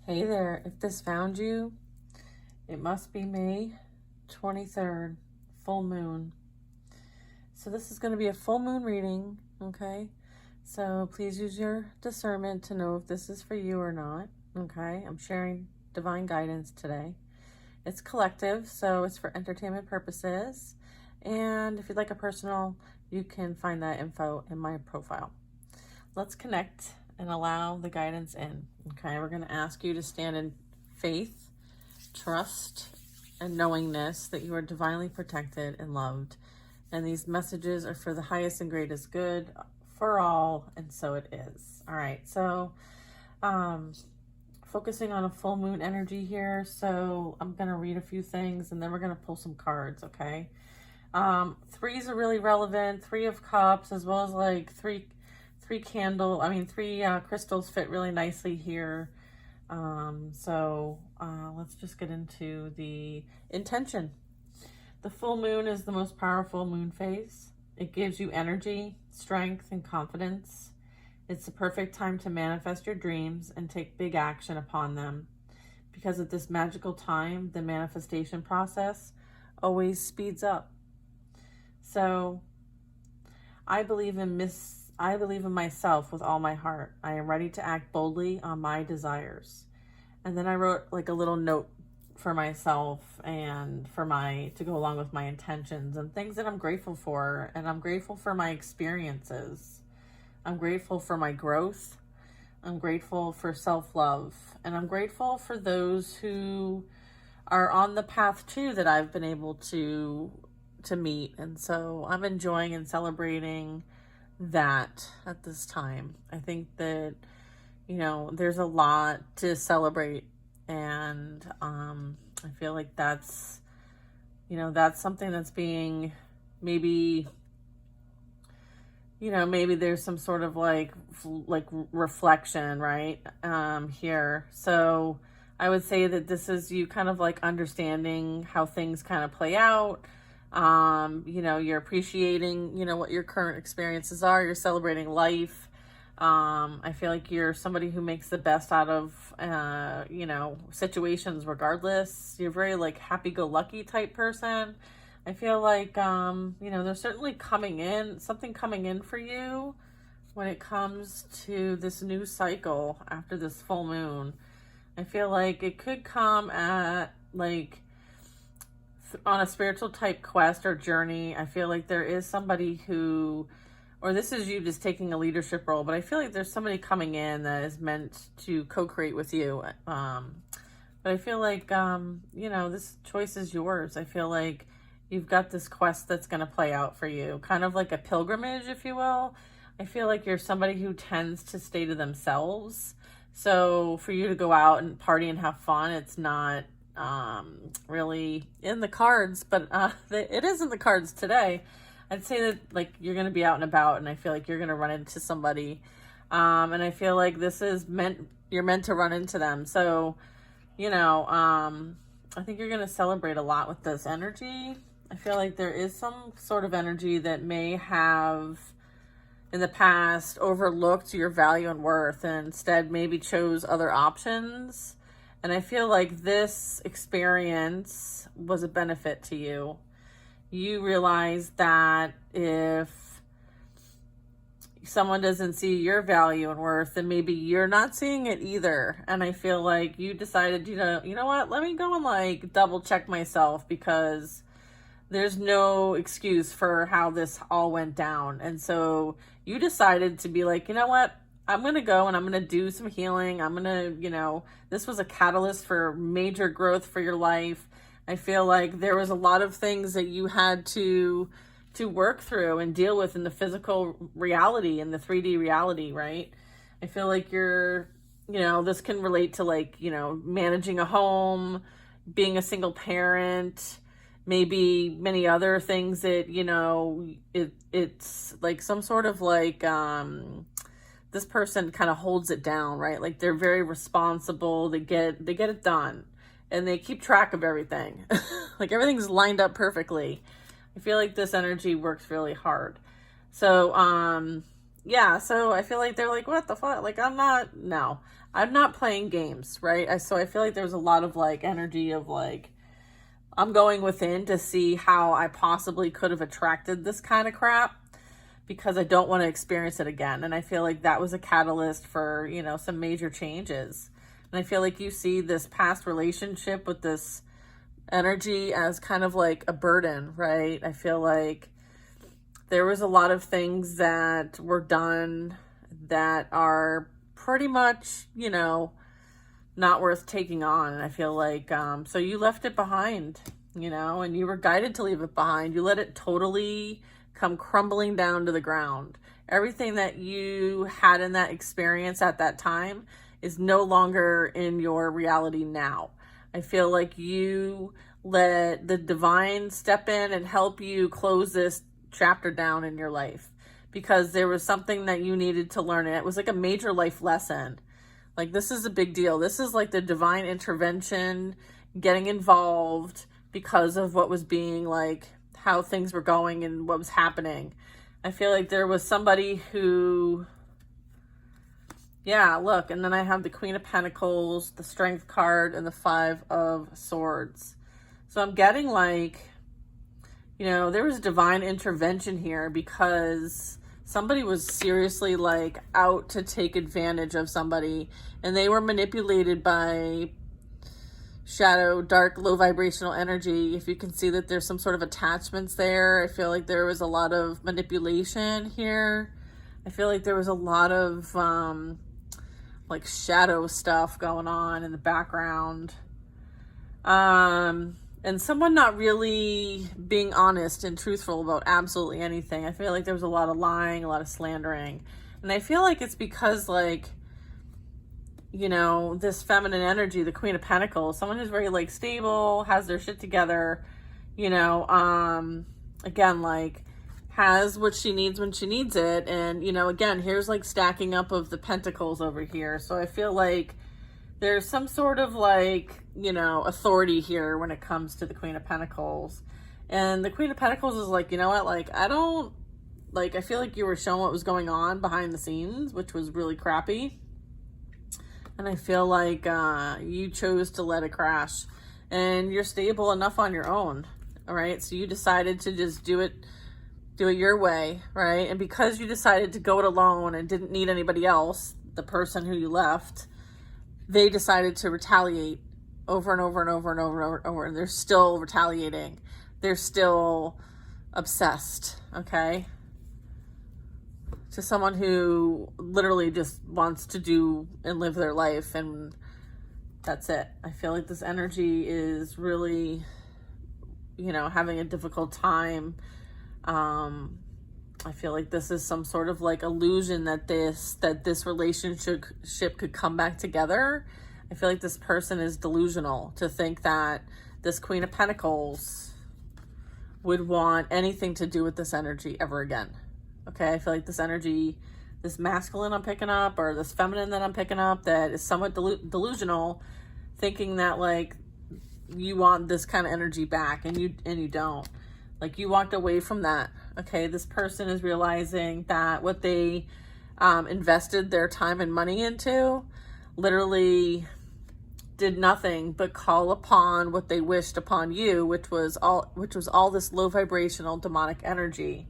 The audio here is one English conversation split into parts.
Hey there, if this found you, it must be May 23rd, full moon. So this is going to be a full moon reading, okay? So please use your discernment to know if this is for you or not, okay? I'm sharing divine guidance today. It's collective, so it's for entertainment purposes. And if you'd like a personal, you can find that info in my profile. Let's connect and allow the guidance in, okay? We're going to ask you to stand in faith, trust, and knowingness that you are divinely protected and loved. And these messages are for the highest and greatest good for all, and so it is. All right, so focusing on a full moon energy here. So I'm going to read a few things and then we're going to pull some cards, okay? Threes are really relevant. Three of Cups, as well as like three crystals fit really nicely here. Let's just get into the intention. The full moon is the most powerful moon phase. It gives you energy, strength, and confidence. It's the perfect time to manifest your dreams and take big action upon them. Because at this magical time, the manifestation process always speeds up. So I believe in myself with all my heart. I am ready to act boldly on my desires. And then I wrote like a little note for myself and to go along with my intentions and things that I'm grateful for. And I'm grateful for my experiences. I'm grateful for my growth. I'm grateful for self-love. And I'm grateful for those who are on the path too that I've been able to meet. And so I'm enjoying and celebrating that at this time. I think that, there's a lot to celebrate. And I feel like that's something that's being maybe there's some sort of like reflection, right? Here. So I would say that this is you kind of like understanding how things kind of play out. You're appreciating, what your current experiences are. You're celebrating life. I feel like you're somebody who makes the best out of, situations regardless. You're very like happy-go-lucky type person. I feel like, there's certainly something coming in for you when it comes to this new cycle after this full moon. I feel like it could come at like on a spiritual type quest or journey. I feel like there is somebody or this is you just taking a leadership role, but I feel like there's somebody coming in that is meant to co-create with you. But I feel like, this choice is yours. I feel like you've got this quest that's going to play out for you, kind of like a pilgrimage, if you will. I feel like you're somebody who tends to stay to themselves. So for you to go out and party and have fun, it's not really in the cards, but it is in the cards today. I'd say that like you're going to be out and about, and I feel like you're going to run into somebody, and I feel like you're meant to run into them. So I think you're going to celebrate a lot with this energy. I feel like there is some sort of energy that may have in the past overlooked your value and worth and instead maybe chose other options. And I feel like this experience was a benefit to you. You realize that if someone doesn't see your value and worth, then maybe you're not seeing it either. And I feel like you decided, you know what, let me go and like double check myself, because there's no excuse for how this all went down. And so you decided to be like, you know what, I'm going to go and I'm going to do some healing. I'm going to, this was a catalyst for major growth for your life. I feel like there was a lot of things that you had to work through and deal with in the physical reality, in the 3D reality, right? I feel like this can relate to like, managing a home, being a single parent, maybe many other things that, it's like some sort of like, this person kind of holds it down, right? Like they're very responsible. They get it done and they keep track of everything. Like everything's lined up perfectly. I feel like this energy works really hard. So, yeah, so I feel like they're like, what the fuck? Like, I'm not playing games, right? So I feel like there's a lot of like energy of like, I'm going within to see how I possibly could have attracted this kind of crap because I don't want to experience it again. And I feel like that was a catalyst for, some major changes. And I feel like you see this past relationship with this energy as kind of like a burden, right? I feel like there was a lot of things that were done that are pretty much, not worth taking on. And I feel like, so you left it behind, and you were guided to leave it behind. You let it totally come crumbling down to the ground. Everything that you had in that experience at that time is no longer in your reality now. I feel like you let the divine step in and help you close this chapter down in your life because there was something that you needed to learn. And it was like a major life lesson. Like, this is a big deal. This is like the divine intervention, getting involved because of what was being like, how things were going and what was happening. I feel like there was somebody who, yeah, look, and then I have the Queen of Pentacles, the Strength card, and the Five of Swords. So I'm getting like, there was divine intervention here because somebody was seriously like out to take advantage of somebody, and they were manipulated by shadow, dark, low vibrational energy. If you can see that there's some sort of attachments there, I feel like there was a lot of manipulation here. I feel like there was a lot of like shadow stuff going on in the background. And someone not really being honest and truthful about absolutely anything. I feel like there was a lot of lying, a lot of slandering. And I feel like it's because like, this feminine energy, the Queen of Pentacles, someone who's very like stable, has their shit together, again, like has what she needs when she needs it. And, again, here's like stacking up of the pentacles over here. So I feel like there's some sort of like, authority here when it comes to the Queen of Pentacles. And the Queen of Pentacles is like, you know what, like, I feel like you were showing what was going on behind the scenes, which was really crappy. And I feel like you chose to let it crash. And you're stable enough on your own, all right? So you decided to just do it your way, right? And because you decided to go it alone and didn't need anybody else, the person who you left, they decided to retaliate over and over and over and over and over. And they're still retaliating. They're still obsessed, okay? To someone who literally just wants to do and live their life, and that's it. I feel like this energy is really, having a difficult time. I feel like this is some sort of like illusion that this relationship could come back together. I feel like this person is delusional to think that this Queen of Pentacles would want anything to do with this energy ever again. Okay, I feel like this energy, this masculine I'm picking up, or this feminine that I'm picking up, that is somewhat delusional, thinking that like you want this kind of energy back, and you don't. Like, you walked away from that. Okay, this person is realizing that what they invested their time and money into literally did nothing but call upon what they wished upon you, which was all this low vibrational demonic energy.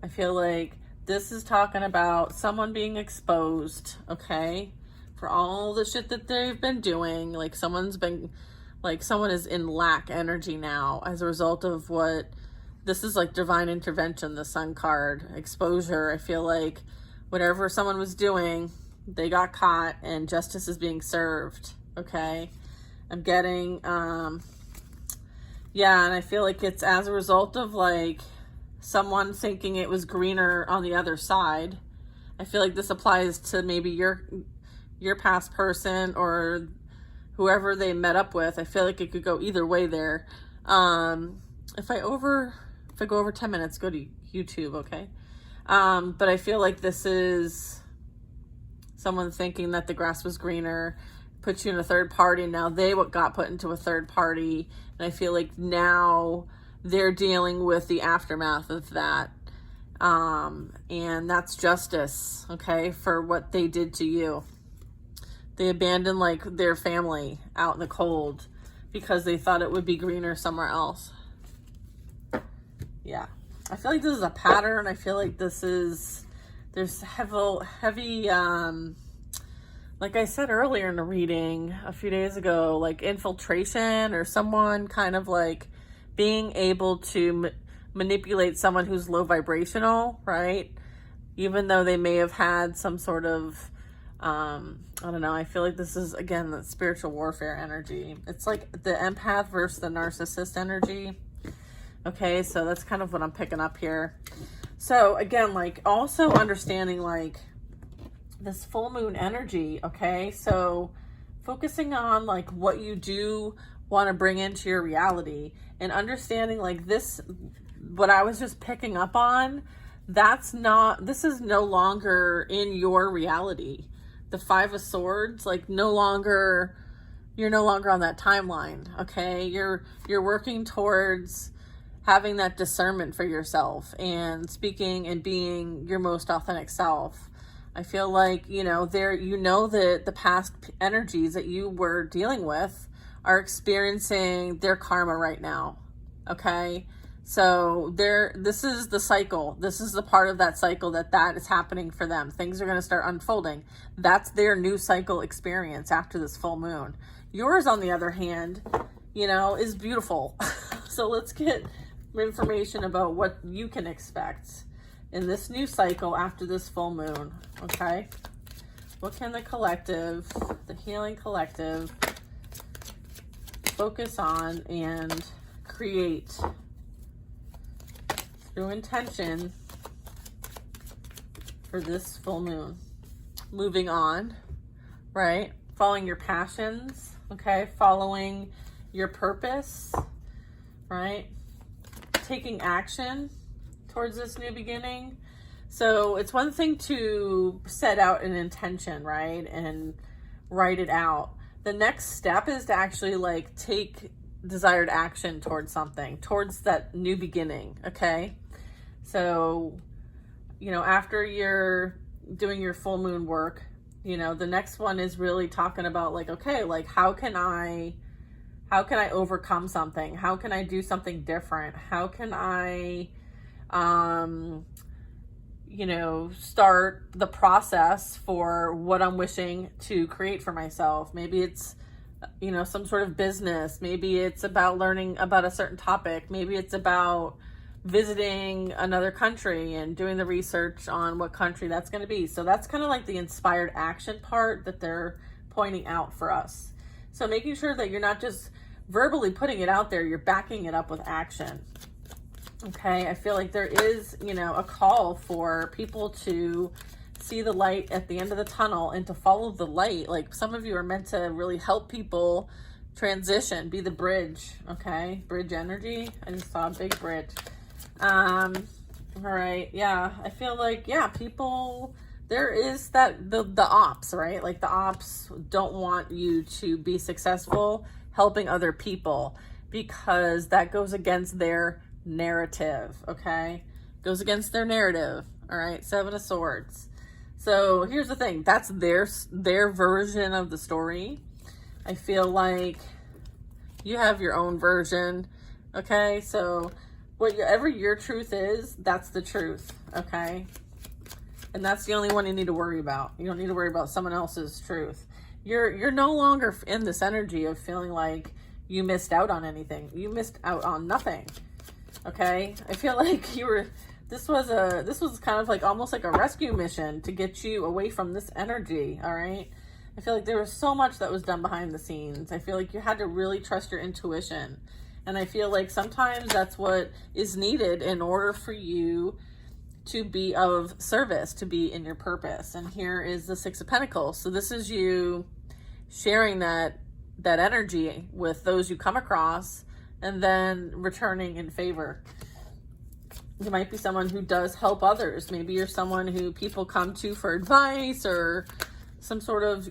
I feel like this is talking about someone being exposed, okay, for all the shit that they've been doing. Like, someone is in lack energy now as a result of what this is, like divine intervention, the Sun card, exposure. I feel like whatever someone was doing, they got caught and justice is being served, okay? I'm getting, and I feel like it's as a result of like someone thinking it was greener on the other side. I feel like this applies to maybe your past person or whoever they met up with. I feel like it could go either way there. If I go over 10 minutes, go to YouTube, okay? But I feel like this is someone thinking that the grass was greener, put you in a third party. Now they got put into a third party. And I feel like now they're dealing with the aftermath of that. And that's justice, okay, for what they did to you. They abandoned like their family out in the cold because they thought it would be greener somewhere else. Yeah. I feel like this is a pattern. I feel like there's heavy, like I said earlier in the reading a few days ago, like infiltration, or someone kind of like being able to manipulate someone who's low vibrational, right? Even though they may have had some sort of, I don't know, I feel like this is, again, the spiritual warfare energy. It's like the empath versus the narcissist energy. Okay, so that's kind of what I'm picking up here. So again, like also understanding like this full moon energy, okay? So focusing on like what you do want to bring into your reality, and understanding like this, what I was just picking up on, this is no longer in your reality. The Five of Swords, like you're no longer on that timeline, okay? You're working towards having that discernment for yourself and speaking and being your most authentic self. I feel like, that the past energies that you were dealing with are experiencing their karma right now. Okay. So this is the cycle. This is the part of that cycle that is happening for them. Things are going to start unfolding. That's their new cycle experience after this full moon. Yours, on the other hand, is beautiful. So let's get information about what you can expect in this new cycle after this full moon. Okay. What can the collective, the healing collective, focus on and create through intention for this full moon? Moving on, right? Following your passions, okay? Following your purpose, right? Taking action towards this new beginning. So it's one thing to set out an intention, right? And write it out. The next step is to actually like take desired action towards something, towards that new beginning, okay? So, after you're doing your full moon work, the next one is really talking about like, okay, like how can I overcome something? How can I do something different? How can I, start the process for what I'm wishing to create for myself? Maybe it's, some sort of business. Maybe it's about learning about a certain topic. Maybe it's about visiting another country and doing the research on what country that's going to be. So that's kind of like the inspired action part that they're pointing out for us. So making sure that you're not just verbally putting it out there, you're backing it up with action. Okay, I feel like there is, a call for people to see the light at the end of the tunnel and to follow the light. Like some of you are meant to really help people transition, be the bridge, okay? Bridge energy. I just saw a big bridge. All right, yeah, I feel like, people, there is the ops, right? Like the ops don't want you to be successful helping other people because that goes against their narrative, okay? Goes against their narrative, all right? Seven of Swords. So here's the thing, that's their version of the story. I feel like you have your own version, okay? So whatever your truth is, that's the truth, okay? And that's the only one you need to worry about. You don't need to worry about someone else's truth. You're no longer in this energy of feeling like you missed out on anything. You missed out on nothing, okay? I feel like this was kind of like almost like a rescue mission to get you away from this energy, all right? I feel like there was so much that was done behind the scenes. I feel like you had to really trust your intuition. And I feel like sometimes that's what is needed in order for you to be of service, to be in your purpose. And here is the Six of Pentacles. So this is you sharing that energy with those you come across and then returning in favor. You might be someone who does help others. Maybe you're someone who people come to for advice or some sort of,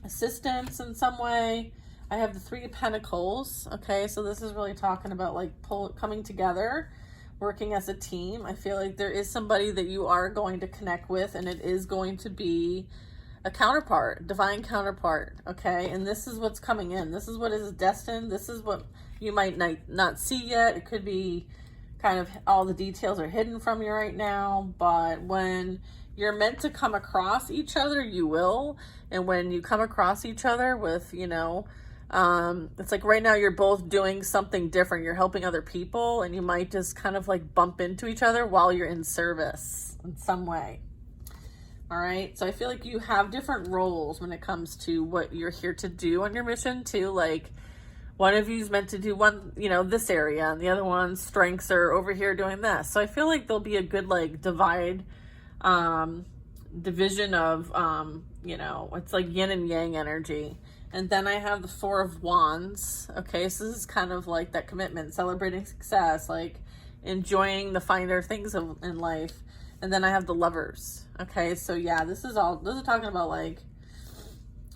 assistance in some way. I have the Three of Pentacles. Okay, so this is really talking about like coming together, working as a team. I feel like there is somebody that you are going to connect with, and it is going to be a counterpart, divine counterpart, okay? And this is what's coming in. This is what is destined. This is what you might not see yet. It could be kind of all the details are hidden from you right now, but when you're meant to come across each other, you will. And when you come across each other with, you know, it's like right now you're both doing something different. You're helping other people, and you might just kind of like bump into each other while you're in service in some way. All right. So I feel like you have different roles when it comes to what you're here to do on your mission too. Like one of you is meant to do one, you know, this area, and the other one's strengths are over here doing this. So I feel like there'll be a good like division of, you know, it's like yin and yang energy. And then I have the Four of Wands. Okay. So this is kind of like that commitment, celebrating success, like enjoying the finer things in life. And then I have the Lovers. Okay, so yeah, this is talking about like,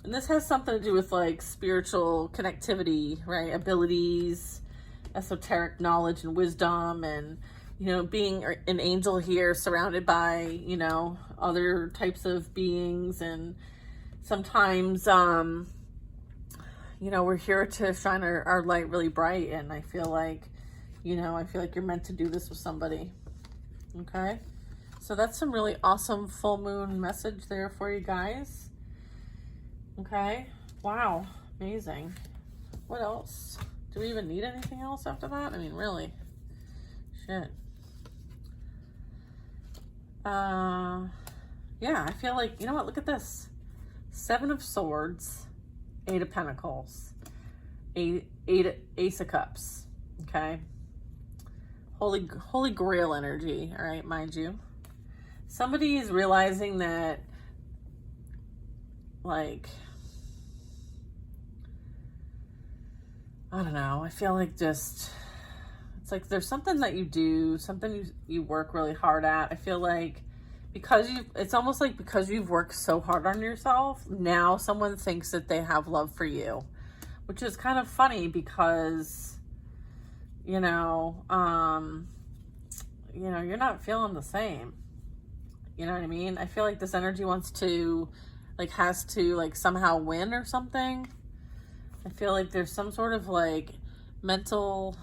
and this has something to do with like spiritual connectivity, right? Abilities, esoteric knowledge and wisdom, and, you know, being an angel here surrounded by, you know, other types of beings. And sometimes, you know, we're here to shine our light really bright. And I feel like, you know, you're meant to do this with somebody. Okay. So that's some really awesome full moon message there for you guys. Okay. Wow. Amazing. What else? Do we even need anything else after that? I mean, really? Shit. Yeah, I feel like, you know what? Look at this. 7 of Swords, 8 of Pentacles, Ace of Cups. Okay. Holy Grail energy. All right, mind you. Somebody is realizing that, like, I don't know, I feel like just, it's like there's something that you do, something you work really hard at. I feel like it's almost like because you've worked so hard on yourself, now someone thinks that they have love for you, which is kind of funny because, you know, you're not feeling the same. You know what I mean? I feel like this energy wants to, like, has to, like, somehow win or something. I feel like there's some sort of, like, mental,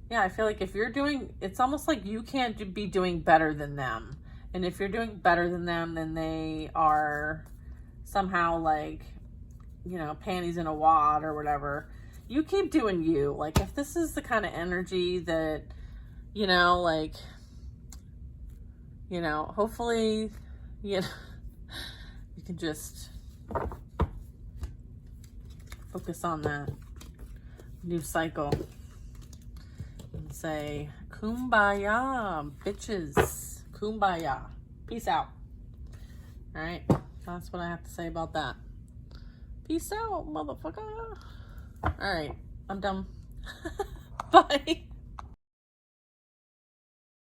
yeah, I feel like if you're doing, it's almost like you can't be doing better than them. And if you're doing better than them, then they are somehow, like, you know, panties in a wad or whatever. You keep doing you. Like, if this is the kind of energy that, you know, like, you know, hopefully, you know, you can just focus on that new cycle and say, kumbaya, bitches, kumbaya, peace out. All right, that's what I have to say about that. Peace out, motherfucker. All right, I'm done. Bye.